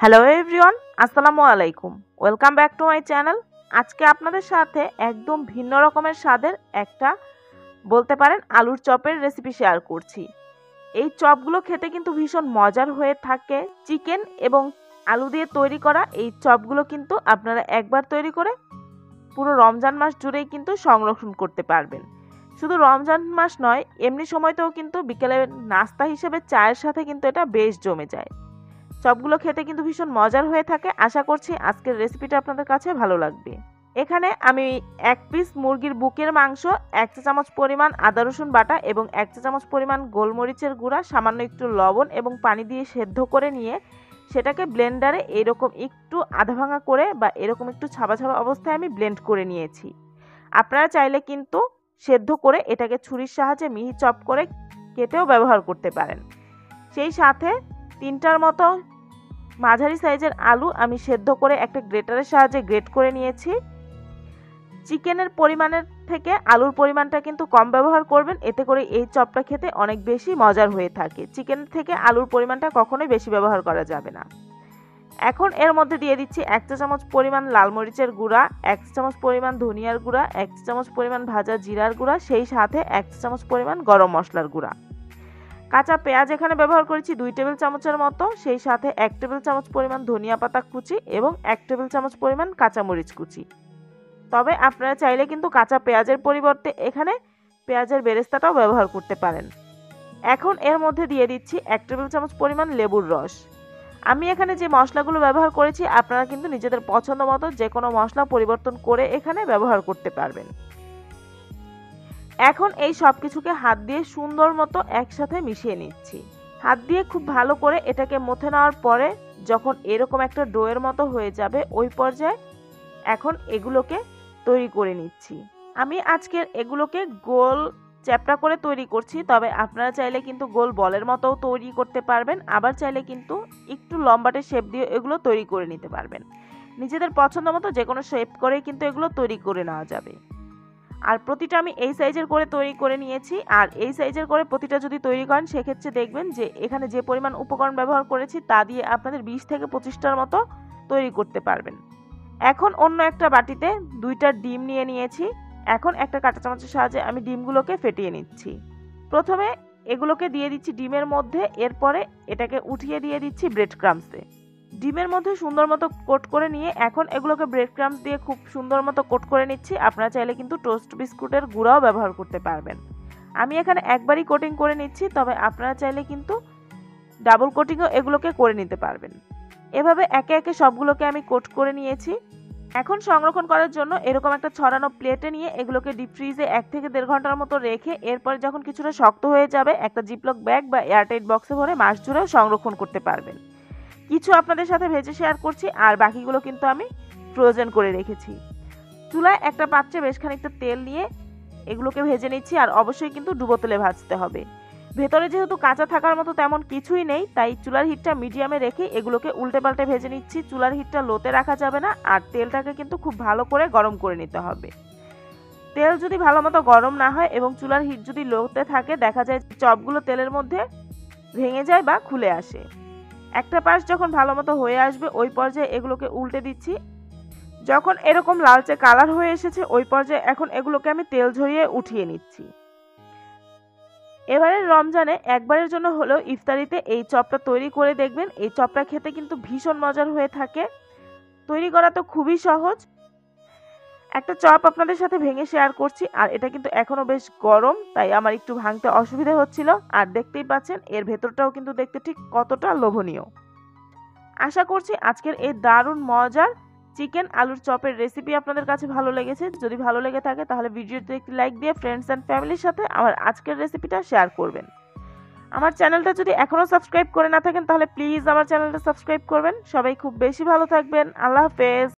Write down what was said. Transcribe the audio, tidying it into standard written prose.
Hello everyone, আসসালামু আলাইকুম। Welcome back to my channel. আজকে আপনাদের সাথে একদম ভিন্ন রকমের স্বাদের একটা বলতে পারেন আলুর চপের রেসিপি শেয়ার করছি। এই চপগুলো খেতে কিন্তু ভীষণ মজার হয়ে থাকে। চিকেন এবং আলু দিয়ে তৈরি করা এই চপগুলো কিন্তু আপনারা একবার তৈরি করে পুরো রমজান মাস জুড়েই কিন্তু সংরক্ষণ করতে পারবেন। শুধু রমজান মাস নয়, এমনি সময়তেও কিন্তু বিকেলের নাস্তা হিসেবে চায়ের সাথে কিন্তু এটা বেশ জমে যায়। চপগুলো খেতে কিন্তু ভীষণ মজার হয়ে থাকে। আশা করছি আজকের রেসিপিটা আপনাদের কাছে ভালো লাগবে। এখানে আমি 1 পিস মুরগির বুকের মাংস, 1 চা চামচ পরিমাণ আদা রসুন বাটা এবং 1 চা চামচ পরিমাণ গোলমরিচের গুঁড়া, সামান্য একটু লবণ এবং পানি দিয়ে সেদ্ধ করে নিয়ে সেটাকে ব্লেন্ডারে এরকম একটু আধা ভাঙা করে বা এরকম একটু ছাবা ছাবা অবস্থায় আমি ব্লেন্ড করে নিয়েছি। আপনারা চাইলে কিন্তু সেদ্ধ করে এটাকে ছুরির সাহায্যে মিহি চপ করে কেটেও ব্যবহার করতে পারেন। সেই সাথে 3টার মতো মাঝারি সাইজের আলু আমি সেদ্ধ করে একটা গ্রেটারের সাহায্যে গ্রেট করে নিয়েছি। চিকেনের পরিমাণের থেকে আলুর পরিমাণটা কিন্তু কম ব্যবহার করবেন, এতে করে এই চপটা খেতে অনেক বেশি মজার হয়ে থাকে। চিকেন থেকে আলুর পরিমাণটা কখনোই বেশি ব্যবহার করা যাবে না। এখন এর মধ্যে দিয়ে দিচ্ছি 1 চা চামচ পরিমাণ লাল মরিচের গুঁড়া, 1 চা চামচ পরিমাণ ধনিয়ার গুঁড়া, 1 চা চামচ পরিমাণ ভাজা জিরার গুঁড়া, সেই সাথে 1 চা চামচ পরিমাণ গরম মশলার গুঁড়া। কাঁচা পেঁয়াজ এখানে ব্যবহার করেছি 2 টেবিল চামচের মতো, সেই সাথে 1 টেবিল চামচ পরিমাণ ধনিয়া পাতা কুচি এবং 1 টেবিল চামচ পরিমাণ কাঁচামরিচ কুচি। তবে আপনারা চাইলে কিন্তু কাঁচা পেঁয়াজের পরিবর্তে এখানে পেঁয়াজের বেরেস্তাটাও ব্যবহার করতে পারেন। এখন এর মধ্যে দিয়ে দিচ্ছি 1 টেবিল চামচ পরিমাণ লেবুর রস। আমি এখানে যে মশলাগুলো ব্যবহার করেছি আপনারা কিন্তু নিজেদের পছন্দ মতো যে কোনো মশলা পরিবর্তন করে এখানে ব্যবহার করতে পারবেন। এখন এই সব কিছুকে হাত দিয়ে সুন্দর মতো একসাথে মিশিয়ে নিচ্ছি। হাত দিয়ে খুব ভালো করে এটাকে মথে নেওয়ার পরে যখন এরকম একটা ডোয়ের মতো হয়ে যাবে, ওই পর্যায়ে এখন এগুলোকে তৈরি করে নিচ্ছি। আমি আজকের এগুলোকে গোল চ্যাপ্টা করে তৈরি করছি, তবে আপনারা চাইলে কিন্তু গোল বলের মতোও তৈরি করতে পারবেন, আবার চাইলে কিন্তু একটু লম্বাটে শেপ দিয়ে এগুলো তৈরি করে নিতে পারবেন। নিজেদের পছন্দ মতো যে কোনো শেপ করে কিন্তু এগুলো তৈরি করে নেওয়া যাবে। আর প্রতিটা আমি এই সাইজের করে তৈরি করে নিয়েছি। আর এই সাইজের করে প্রতিটা যদি তৈরি করেন সেক্ষেত্রে দেখবেন যে এখানে যে পরিমাণ উপকরণ ব্যবহার করেছি তা দিয়ে আপনাদের 20 থেকে 25টার মতো তৈরি করতে পারবেন। এখন অন্য একটা বাটিতে 2টা ডিম নিয়ে নিয়েছি। এখন একটা কাঁটা চামচের সাহায্যে আমি ডিমগুলোকে ফেটিয়ে নিচ্ছি। প্রথমে এগুলোকে দিয়ে দিচ্ছি ডিমের মধ্যে, এরপরে এটাকে উঠিয়ে দিয়ে দিচ্ছি ব্রেড ক্রাম্বসে। ডিমের মধ্যে সুন্দর মতো কোট করে নিয়ে এখন এগুলোকে ব্রেড ক্রাম্বস দিয়ে খুব সুন্দর মতো কোট করে নিচ্ছি। আপনারা চাইলে কিন্তু টোস্ট বিস্কুটের গুঁড়াও ব্যবহার করতে পারবেন। আমি এখানে একবারই কোটিং করে নিচ্ছি, তবে আপনারা চাইলে কিন্তু ডাবল কোটিংও এগুলোকে করে নিতে পারবেন। এভাবে একে একে সবগুলোকে আমি কোট করে নিয়েছি। এখন সংরক্ষণ করার জন্য এরকম একটা ছড়ানো প্লেটে নিয়ে এগুলোকে ডিপ ফ্রিজে 1 থেকে 1.5 ঘন্টার মতো রেখে এরপরে যখন কিছুটা শক্ত হয়ে যাবে একটা জিপলক ব্যাগ বা এয়ারটাইট বক্সে ভরে মাস জুড়েও সংরক্ষণ করতে পারবেন। কিছু আপনাদের সাথে ভেজে শেয়ার করছি আর বাকিগুলো কিন্তু আমি ফ্রোজেন করে রেখেছি। চুলায় একটা পাত্রে বেশ খানিকটা তেল নিয়ে এগুলোকে ভেজে নিচ্ছি, আর অবশ্যই কিন্তু ডুবো তেলে ভাজতে হবে। ভেতরে যেহেতু কাঁচা থাকার মতো তেমন কিছুই নেই, তাই চুলার হিটটা মিডিয়ামে রেখে এগুলোকে উল্টে পাল্টে ভেজে নিচ্ছি। চুলার হিটটা লোতে রাখা যাবে না, আর তেলটাকে কিন্তু খুব ভালো করে গরম করে নিতে হবে। তেল যদি ভালো মতো গরম না হয় এবং চুলার হিট যদি লোতে থাকে, দেখা যায় চপগুলো তেলের মধ্যে ভেঙে যায় বা খুলে আসে। একটা পাশ যখন ভালো মতো হয়ে আসবে ওই পর্যায়ে এগুলোকে উল্টে দিচ্ছি। যখন এরকম লালচে কালার হয়ে এসেছে ওই পর্যায়ে এখন এগুলোকে আমি তেল ঝরিয়ে উঠিয়ে নিচ্ছি। এবারে রমজানে একবারের জন্য হলেও ইফতারিতে এই চপটা তৈরি করে দেখবেন। এই চপটা খেতে কিন্তু ভীষণ মজার হয়ে থাকে। তৈরি করা তো খুবই সহজ। একটা চপ আপনাদের সাথে ভেঙে শেয়ার করছি, আর এটা কিন্তু এখনো বেশ গরম, তাই আমার একটু ভাঙতে অসুবিধা হচ্ছিল। আর দেখতেই পাচ্ছেন এর ভেতরটাও কিন্তু দেখতে ঠিক কতটা লোভনীয়। আশা করছি আজকের এই দারুণ মজার চিকেন আলুর চপের রেসিপি আপনাদের কাছে ভালো লেগেছে। যদি ভালো লেগে থাকে তাহলে ভিডিওতে একটি লাইক দিয়ে ফ্রেন্ডস অ্যান্ড ফ্যামিলির সাথে আমার আজকের রেসিপিটা শেয়ার করবেন। আমার চ্যানেলটা যদি এখনও সাবস্ক্রাইব করে না থাকেন তাহলে প্লিজ আমার চ্যানেলটা সাবস্ক্রাইব করবেন। সবাই খুব বেশি ভালো থাকবেন। আল্লাহ হাফেজ।